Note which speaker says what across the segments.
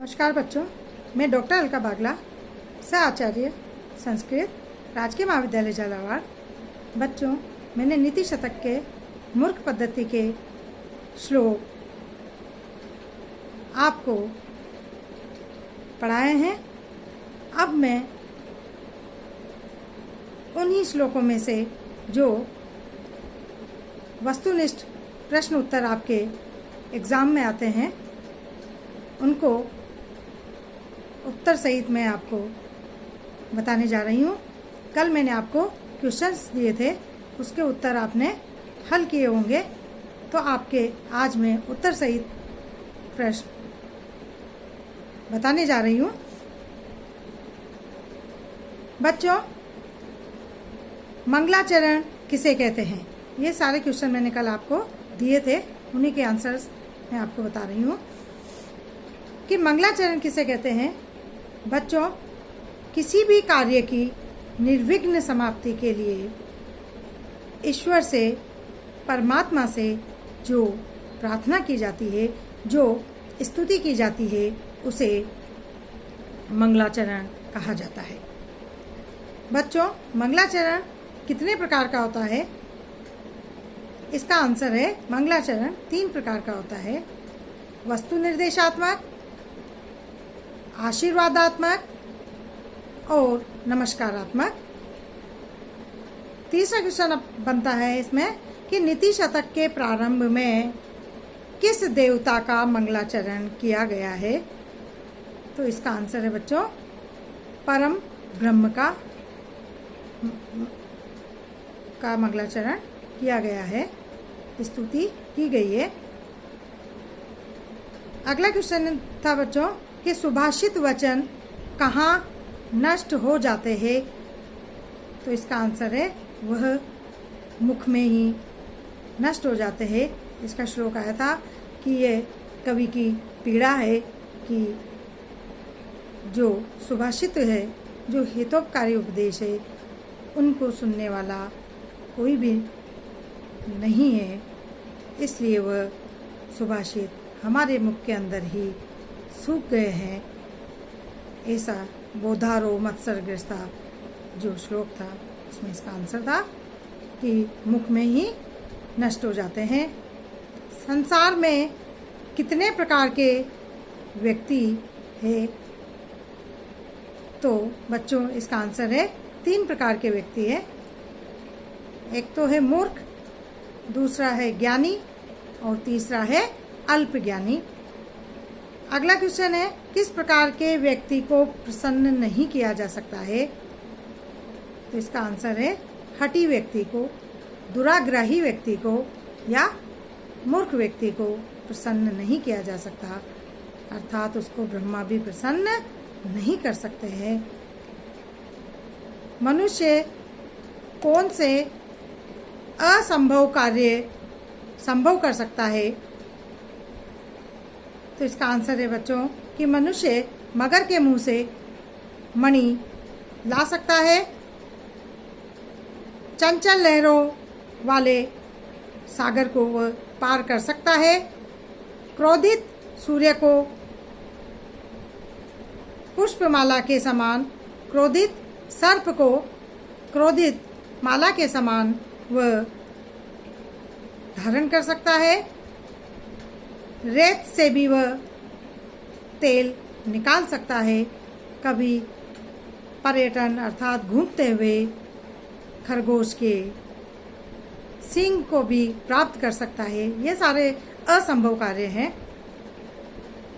Speaker 1: नमस्कार बच्चों, मैं डॉक्टर अलका बागला, सह आचार्य संस्कृत, राजकीय महाविद्यालय झालावाड़। बच्चों, मैंने नीति शतक के मूर्ख पद्धति के श्लोक आपको पढ़ाए हैं। अब मैं उन्हीं श्लोकों में से जो वस्तुनिष्ठ प्रश्न उत्तर आपके एग्ज़ाम में आते हैं उनको उत्तर सहित मैं आपको बताने जा रही हूँ। कल मैंने आपको क्वेश्चंस दिए थे, उसके उत्तर आपने हल किए होंगे, तो आपके आज मैं उत्तर सहित प्रश्न बताने जा रही हूँ। बच्चों, मंगलाचरण किसे कहते हैं? ये सारे क्वेश्चन मैंने कल आपको दिए थे, उन्हीं के आंसर्स मैं आपको बता रही हूँ कि मंगलाचरण किसे कहते हैं। बच्चों, किसी भी कार्य की निर्विघ्न समाप्ति के लिए ईश्वर से, परमात्मा से जो प्रार्थना की जाती है, जो स्तुति की जाती है, उसे मंगलाचरण कहा जाता है। बच्चों, मंगलाचरण कितने प्रकार का होता है? इसका आंसर है मंगलाचरण 3 प्रकार का होता है। वस्तु निर्देशात्मक, आशीर्वादात्मक और नमस्कारात्मक। तीसरा क्वेश्चन अब बनता है इसमें कि नीति शतक के प्रारंभ में किस देवता का मंगलाचरण किया गया है? तो इसका आंसर है बच्चों परम ब्रह्म का मंगलाचरण किया गया है, स्तुति की गई है। अगला क्वेश्चन था बच्चों कि सुभाषित वचन कहाँ नष्ट हो जाते हैं? तो इसका आंसर है वह मुख में ही नष्ट हो जाते हैं। इसका श्लोक आया था कि ये कवि की पीड़ा है कि जो सुभाषित है, जो हितोपकारी उपदेश है, उनको सुनने वाला कोई भी नहीं है, इसलिए वह सुभाषित हमारे मुख के अंदर ही सूख गए हैं। ऐसा बोधारो मत्सरग्रस्ता जो श्लोक था, उसमें इसका आंसर था कि मुख में ही नष्ट हो जाते हैं। संसार में कितने प्रकार के व्यक्ति है? तो बच्चों, इसका आंसर है 3 प्रकार के व्यक्ति है। एक तो है मूर्ख, दूसरा है ज्ञानी और तीसरा है अल्प ज्ञानी। अगला क्वेश्चन है किस प्रकार के व्यक्ति को प्रसन्न नहीं किया जा सकता है? तो इसका आंसर है हठी व्यक्ति को, दुराग्रही व्यक्ति को या मूर्ख व्यक्ति को प्रसन्न नहीं किया जा सकता, अर्थात उसको ब्रह्मा भी प्रसन्न नहीं कर सकते हैं। मनुष्य कौन से असंभव कार्य संभव कर सकता है? तो इसका आंसर है बच्चों कि मनुष्य मगर के मुंह से मणि ला सकता है, चंचल लहरों वाले सागर को वह पार कर सकता है, क्रोधित सूर्य को पुष्पमाला के समान, क्रोधित सर्प को क्रोधित माला के समान वह धारण कर सकता है, रेत से भी वह तेल निकाल सकता है, कभी पर्यटन अर्थात घूमते हुए खरगोश के सींग को भी प्राप्त कर सकता है। ये सारे असंभव कार्य हैं,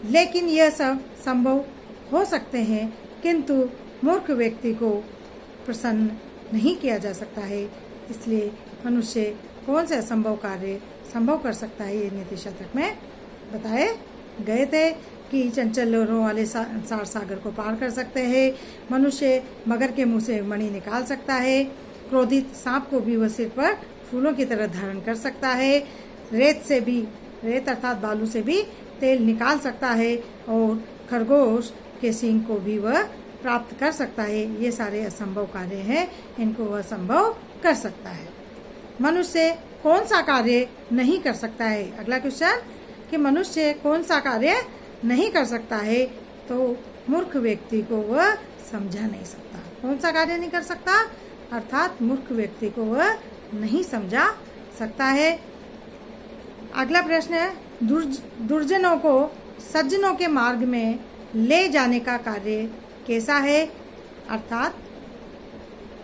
Speaker 1: लेकिन यह सब संभव हो सकते हैं, किंतु मूर्ख व्यक्ति को प्रसन्न नहीं किया जा सकता है। इसलिए मनुष्य कौन से असंभव कार्य संभव कर सकता है, ये नीति शतक में बताए गए थे कि चंचल लहरों वाले संसार सागर को पार कर सकते हैं, मनुष्य मगर के मुंह से मणि निकाल सकता है, क्रोधित सांप को भी वह सिर पर फूलों की तरह धारण कर सकता है, रेत अर्थात बालू से भी तेल निकाल सकता है और खरगोश के सींग को भी वह प्राप्त कर सकता है। ये सारे असंभव कार्य हैं, इनको वह संभव कर सकता है। मनुष्य कौन सा कार्य नहीं कर सकता है? अगला क्वेश्चन कि मनुष्य कौन सा कार्य नहीं कर सकता है? तो मूर्ख व्यक्ति को वह समझा नहीं सकता। कौन सा कार्य नहीं कर सकता? अर्थात मूर्ख व्यक्ति को वह नहीं समझा सकता है। अगला प्रश्न है, दुर्जनों को सज्जनों के मार्ग में ले जाने का कार्य कैसा है? अर्थात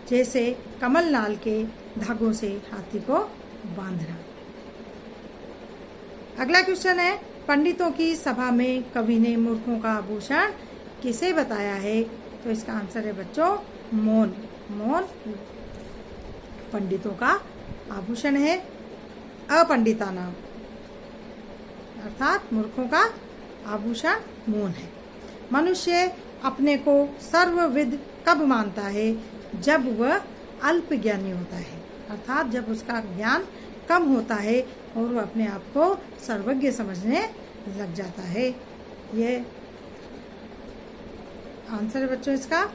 Speaker 1: जैसे कमल नाल के धागों से हाथी को बांधना। अगला क्वेश्चन है, पंडितों की सभा में कवि ने मूर्खों का आभूषण किसे बताया है? तो इसका आंसर है बच्चों मौन। मौन पंडितों का आभूषण है। अपंडिता नाम अर्थात मूर्खों का आभूषण मौन है। मनुष्य अपने को सर्वविद कब मानता है? जब वह अल्प ज्ञानी होता है, अर्थात जब उसका ज्ञान कम होता है और वह अपने आप को सर्वज्ञ समझने लग जाता है। ये आंसर है बच्चों इसका।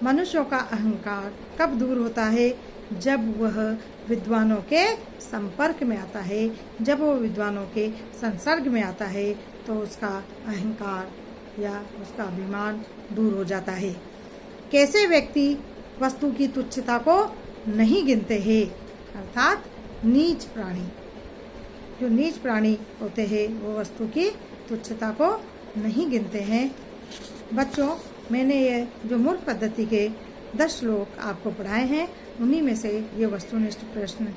Speaker 1: मनुष्यों का अहंकार कब दूर होता है? जब वह विद्वानों के संपर्क में आता है, जब वह विद्वानों के संसर्ग में आता है तो उसका अहंकार या उसका अभिमान दूर हो जाता है। कैसे व्यक्ति वस्तु की तुच्छता को नहीं गिनते हैं? अर्थात नीच प्राणी, जो नीच प्राणी होते हैं वो वस्तु की तुच्छता को नहीं गिनते हैं। बच्चों, मैंने ये जो मूर्ख पद्धति के 10 श्लोक आपको पढ़ाए हैं, उन्हीं में से ये वस्तुनिष्ठ प्रश्न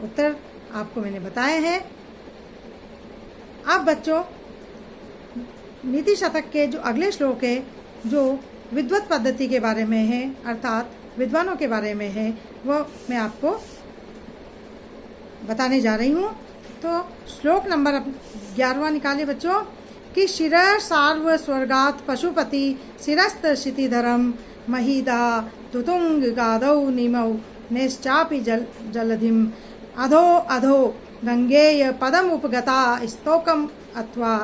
Speaker 1: उत्तर आपको मैंने बताए हैं। अब बच्चों, नीति शतक के जो अगले श्लोक है, जो विद्वत पद्धति के बारे में है, अर्थात विद्वानों के बारे में है, वो मैं आपको बताने जा रही हूँ। तो श्लोक नंबर 11वां निकालिए बच्चों कि शिरः सार्व स्वर्गात् पशुपति शिरस्त क्षितिधरम महिदा तुतुंग गादौ निमौ नेश्चापि जलधिम अधो अधो गंगेय पदम उपगता स्तोकम अथवा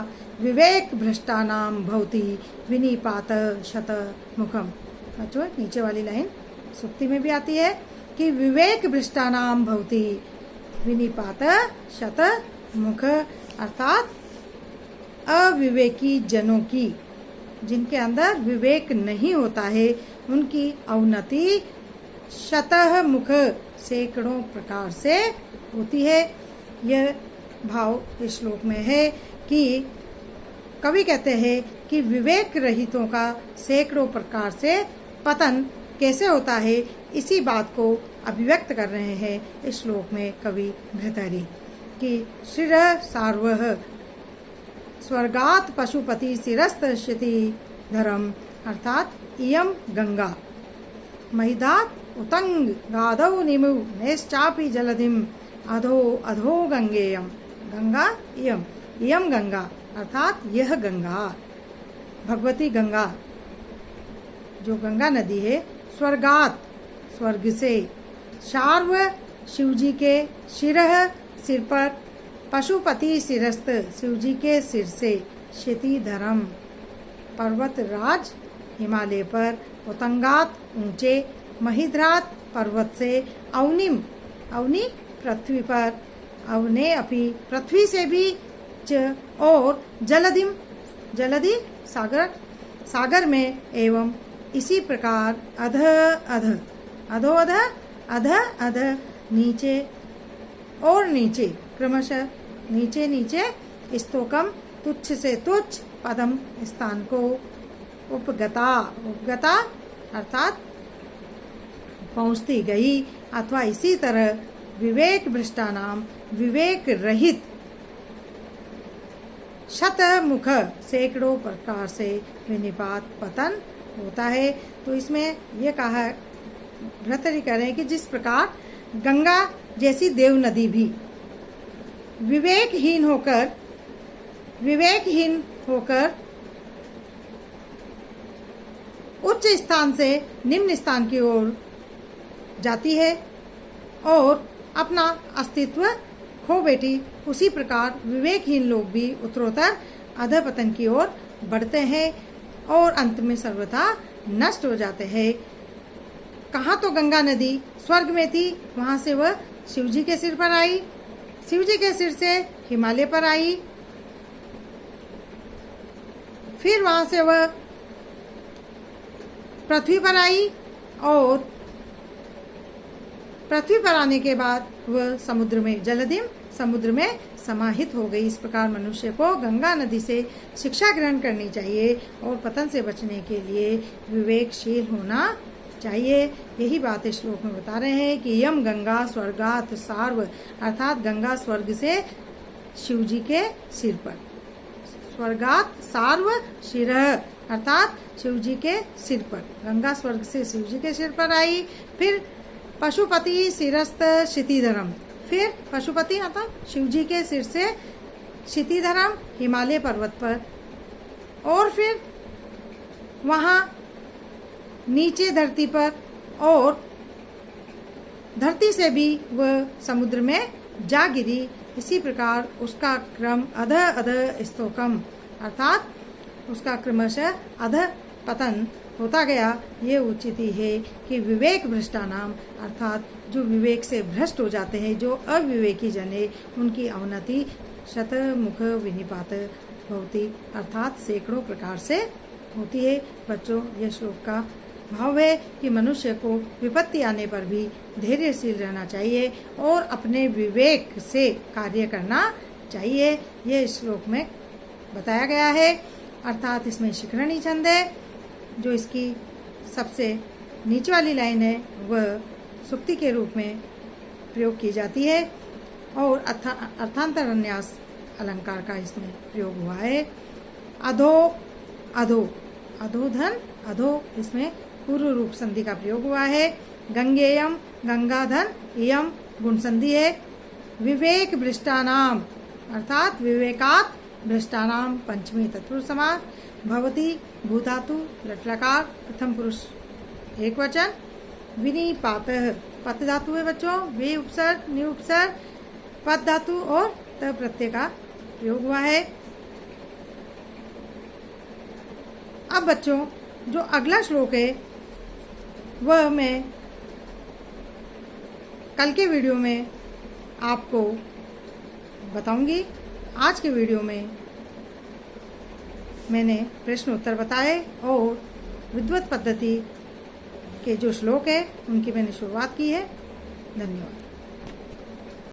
Speaker 1: विवेक भ्रष्टानाम भवति विनिपात शत मुखम। बच्चों, नीचे वाली लाइन सुक्ति में भी आती है कि विवेक भ्रष्टानाम भवति विनिपात शत मुख, अर्थात अविवेकी जनों की, जिनके अंदर विवेक नहीं होता है, उनकी अवनति शतः मुख सैकड़ों प्रकार से होती है। यह भाव इस श्लोक में है कि कवि कहते हैं कि विवेक रहितों का सैकड़ों प्रकार से पतन कैसे होता है, इसी बात को अभिव्यक्त कर रहे हैं इस श्लोक में कवि भृतहरि कि शिरः सार्वः स्वर्गात् पशुपति शिरस्त क्षितिधरम, अर्थात इयम गंगा महिदात् उतंग गादौ निमु नेश्चापि जलधिम अधो अधो गंगेयम। गंगा इयम, इयम गंगा अर्थात यह गंगा, भगवती गंगा, जो गंगा नदी है, स्वर्गात स्वर्ग से, शार्व शिवजी के, शिरः सिर पर, पशुपति शिरस्त शिवजी के सिर से, क्षितिधरम पर्वत राज हिमालय पर, उतंगात ऊंचे, महिद्रात पर्वत से, अवनिम अवनि पृथ्वी पर, अवने अपि पृथ्वी से भी, च और जलधिम जलधि सागर सागर में, एवं इसी प्रकार अध अध अधो अध अध अध नीचे और नीचे, क्रमशः नीचे नीचे, स्तोकम तुच्छ से तुच्छ, पदम स्थान को, उपगता उपगता अर्थात पहुंचती गई, अथवा इसी तरह विवेक भ्रष्टानाम विवेक रहित, शत मुख सैकड़ों प्रकार से विनिपात पतन होता है। तो इसमें यह कहा भृतहरि कह रहे हैं कि जिस प्रकार गंगा जैसी देव नदी भी विवेकहीन होकर उच्च स्थान से निम्न स्थान की ओर जाती है और अपना अस्तित्व खो बैठी, उसी प्रकार विवेकहीन लोग भी उत्तरोत्तर अधपतन की ओर बढ़ते हैं और अंत में सर्वथा नष्ट हो जाते हैं। कहाँ तो गंगा नदी स्वर्ग में थी, वहां से वह शिवजी के सिर पर आई, शिवजी के सिर से हिमालय पर आई, फिर वहां से वह पृथ्वी पर आई और पृथ्वी पर आने के बाद वह समुद्र में जलधिम समुद्र में समाहित हो गई। इस प्रकार मनुष्य को गंगा नदी से शिक्षा ग्रहण करनी चाहिए और पतन से बचने के लिए विवेकशील होना चाहिए। यही बात इस श्लोक में बता रहे हैं कि यम गंगा स्वर्गात सार्व, अर्थात गंगा स्वर्ग से शिव जी के सिर पर, स्वर्गात सार्व शिर, अर्थात शिव जी के सिर पर, गंगा स्वर्ग से शिव जी के सिर पर आई। फिर पशुपति शिरस्त क्षितिधरम, फिर पशुपति अर्थात शिव जी के सिर से क्षितिधरम हिमालय पर्वत पर, और फिर वहां नीचे धरती पर, और धरती से भी वह समुद्र में जा गिरी। इसी प्रकार उसका क्रम अध अध स्तोकम, अर्थात उसका क्रमशः अध पतन होता गया। ये उचित ही है कि विवेक भ्रष्टानाम, अर्थात जो विवेक से भ्रष्ट हो जाते हैं, जो अविवेकी जन है, उनकी अवनति शतमुख विनिपात भवति, अर्थात सैकड़ों प्रकार से होती है। बच्चों, यह श्लोक का भाव है कि मनुष्य को विपत्ति आने पर भी धैर्यशील रहना चाहिए और अपने विवेक से कार्य करना चाहिए। यह श्लोक में बताया गया है। अर्थात इसमें शिखरणी छंद है, जो इसकी सबसे नीचे वाली लाइन है वह सुक्ति के रूप में प्रयोग की जाती है, और अर्थांतर अन्यास अलंकार का इसमें प्रयोग हुआ है। अधो अधो, अधोधन अधो, इसमें पूर्व रूप संधि का प्रयोग हुआ है। गंगेयम गंगाधन यम गुण संधि है। विवेक भ्रष्टानाम, अर्थात विवेकात भ्रष्टानाम पंचमी तत्पुरुष समास। भवती भूधातु लट्लकार प्रथम पुरुष एक वचन। विनिपातः पत धातु है बच्चों, वे उपसर्ग नि उपसर्ग पद धातु और त प्रत्यय का प्रयोग हुआ है। अब बच्चों, जो अगला श्लोक है वह मैं कल के वीडियो में आपको बताऊंगी। आज के वीडियो में मैंने प्रश्न उत्तर बताए और विद्वत पद्धति के जो श्लोक है उनकी मैंने शुरुआत की है। धन्यवाद।